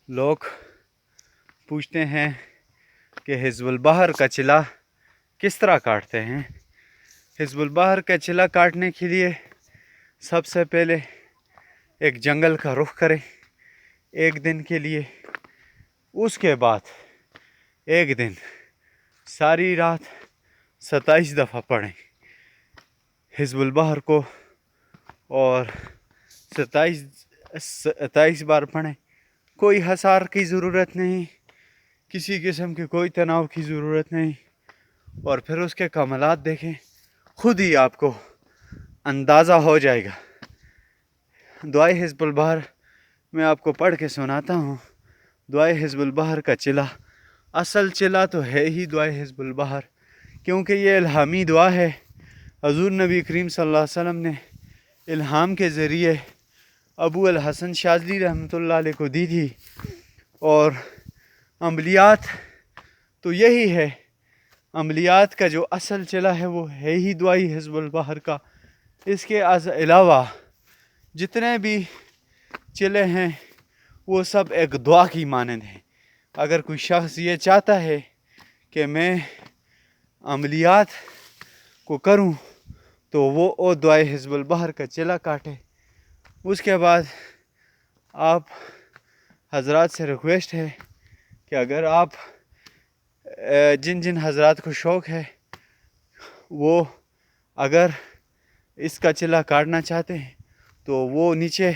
लोग पूछते हैं कि हिज़्बुल बहर का चिला किस तरह काटते हैं। हिज़्बुल बहर का चिला काटने के लिए सबसे पहले एक जंगल का रुख करें एक दिन के लिए। उसके बाद एक दिन सारी रात 27 दफ़ा पढ़ें हिज़्बुल बहर को, और 27 बार पढ़ें। कोई हसार की ज़रूरत नहीं, किसी किस्म की कोई तनाव की ज़रूरत नहीं। और फिर उसके कमालात देखें, खुद ही आपको अंदाज़ा हो जाएगा। दुआए हिज़्बुल बहर मैं आपको पढ़ के सुनाता हूँ। दुआए हिज़्बुल बहर का चिला, असल चिला तो है ही दुआए हिज़्बुल बहर, क्योंकि ये इल्हामी दुआ है। हज़ूर नबी करीम सल्लल्लाहु अलैहि वसल्लम ने इल्हाम के ज़रिए अबू अल हसन शाज़ली रहमतुल्लाह अलैह को दी थी। और अमलियात तो यही है, अमलियात का जो असल चिला है वो है ही दुआई हिज़्बुल बहर का। इसके अलावा जितने भी चिले हैं वो सब एक दुआ की मानंद हैं। अगर कोई शख्स ये चाहता है कि मैं अमलियात को करूं तो वो दुआए हिज़्बुल बहर का चिला काटे। उसके बाद आप हजरात से रिक्वेस्ट है कि अगर आप जिन जिन हजरात को शौक़ है वो अगर इसका चिला काटना चाहते हैं तो वो नीचे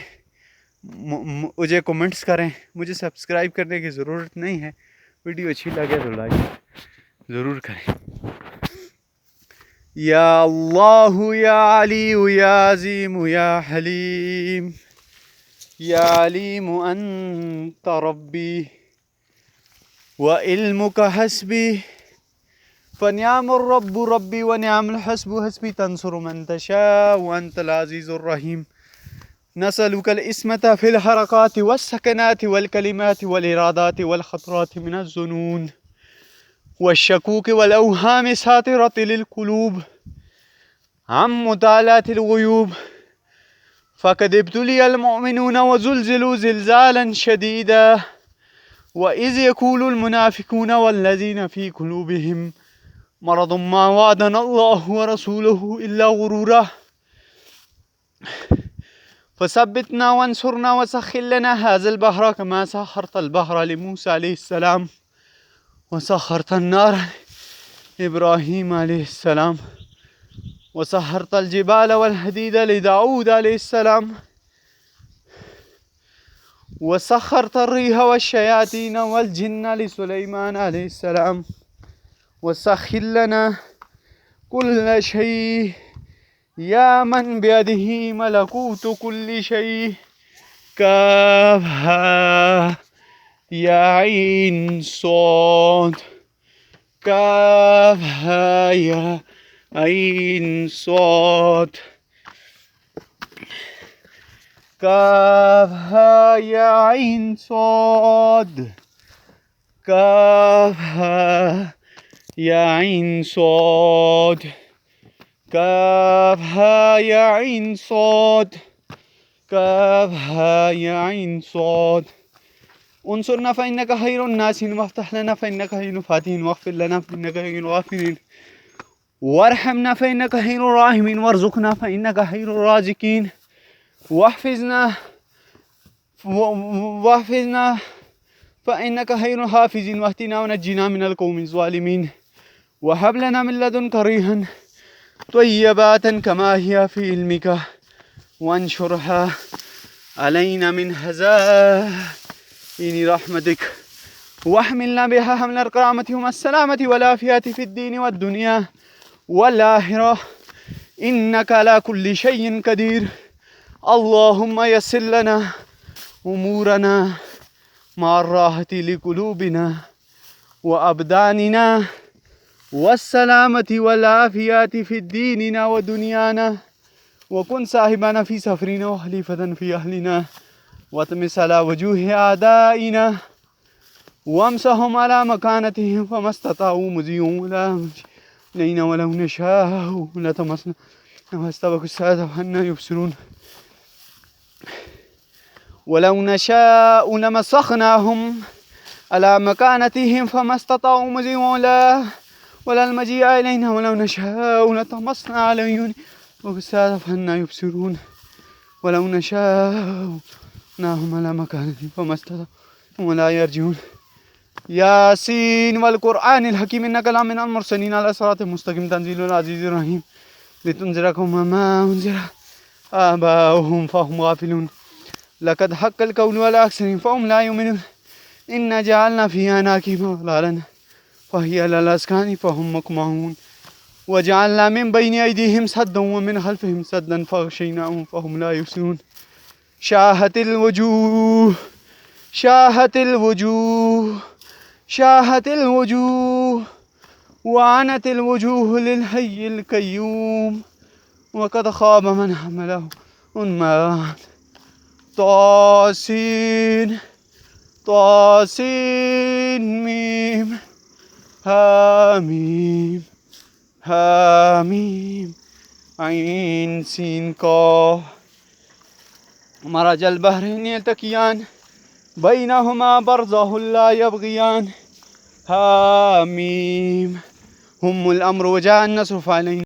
मुझे कमेंट्स करें। मुझे सब्सक्राइब करने की ज़रूरत नहीं है, वीडियो अच्छी लगे तो लाइक ज़रूर करें। या अल्लाहु या अली या अज़ीम या हलीम या अलीम अंत रब्बी व इल्मुका हस्बी फ़नियामुर रब्बु रब्बी व निअमुल हस्बु हस्बी तंसुरु मन तशाअ व अंतल अज़ीज़ुर रहीम। नसअलुकल इस्मता फ़िल हरकाति वस्सकनाति वल कलिमाति वल इरादाति वल ख़तराति मिनज़्ज़ुनून वश्शकूक वल अवहाम सातिरति लिल क़ुलूब अम मुतालातिल ग़ुयूब फ़क़द इब्तुलियल मुअमिनून व ज़ुल्ज़िलू ज़िल्ज़ालन शदीदा व इज़ यक़ूलुल मुनाफ़िक़ून वल्लज़ीना फ़ी क़ुलूबिहिम मरदुम मा वअदनल्लाहु व रसूलुहु इल्ला गुरूरा फ़सब्बितना वंसुरना वसख़्खिर लना हाज़ल बहरा कमा सख़्खरतल बहरा लिमूसा अलैहिस्सलाम व सख़्खरतन नार इब्राहीम अलैहिस्सलाम व सख़्खरतल जिबाल वल हदीद लिदाऊद अलैहिस्सलाम व सख़्खरतर रिह वश्शयातीन वल जिन्न लिसुलैमान अलैहिस्सलाम व सख़्खिर लना कुल्ल शै या मन बियदिही मलकूतु कुल्लि शै। काफ हा या ऐन सॉद, काफ हा या ऐन सॉद, काफ हा या ऐन सॉद, काफ हा या ऐन सॉद, काफ हा या ऐन सॉद, काफ हा या ऐन सॉद। उन्सुरना फ़इन्नका खैरुन नासिरीन वफ़्तह लना फ़इन्नका खैरुल फ़ातिहीन वग़फ़िर लना फ़इन्नका खैरुल ग़ाफ़िरीन वरहमना फ़इन्नका खैरुर राहिमीन वरज़ुक़ना फ़इन्नका खैरुर राज़िक़ीन वहफ़िज़ना फ़इन्नका खैरुल हाफ़िज़ीन वहदिना वनज्जिना मिनल क़ौमिज़ ज़ालिमीन वहब लना मिन लदुनका रिहन तय्यबातन कमा हिया फ़ी इल्मिका वंशुरहा अलैना मिन हज़ाइनि रहमतिक वहमिलना बिहा हमलल करामति वस्सलामति वल आफ़ियति फ़िद दीन वद दुनिया वल आखिरह इन्नका अला कुल्लि शैइन क़दीर। अल्लाहुम्मा यस्सिर लना उमूरना मअर राहति लिक़ुलूबिना व अबदानिना वस्सलामति वल आफ़ियति फ़िद दीनिना व दुनियाना व कुन साहिबना फ़ी सफ़रिना व खलीफ़तन फ़ी अहलिना वतमिस अला वजूहि आदाइना वम्सहुम अला मकानतिहिम फ़मस्तताऊ मुज़ीऊन लैना वलौ नशाअ लतमसना फस्तबक़ुस सअत फ़अन्ना युबसिरून। ولو نشاء لمسخناهم على مكانتهم فما استطاعوا مزيا ولا المجيء إلينا ولو نشاء لطمسنا عليهم وبالسادة فأنا يبصرون ولو نشاء ناهم على مكانتهم فما استطاعوا ولا يرجعون ياسين والقرآن الحكيم إنك لمن المرسلين على صراط مستقيم تنزيل العزيز الرحيم لتنذر قوما ما أنذر آباؤهم فهم غافلون لقد حق القول على أكثرهم فهم لا يؤمنون إنا جعلنا في أعناقهم أغلالا فهي على الأذقان فهم مقمحون وجعلنا من بين أيديهم سدا ومن خلفهم سدا فغشيناهم فهم لا يبصرون شاهت الوجوه شاهت الوجوه شاهت الوجوه وعنت الوجوه للحي القيوم وقد خاب من حمله ظلما طاسين طاسين ميم حميم حميم عين سين قاف مرج البحرين يلتقيان بينهما برزخ لا يبغيان حميم هم الأمر وجاء النصر فعلينا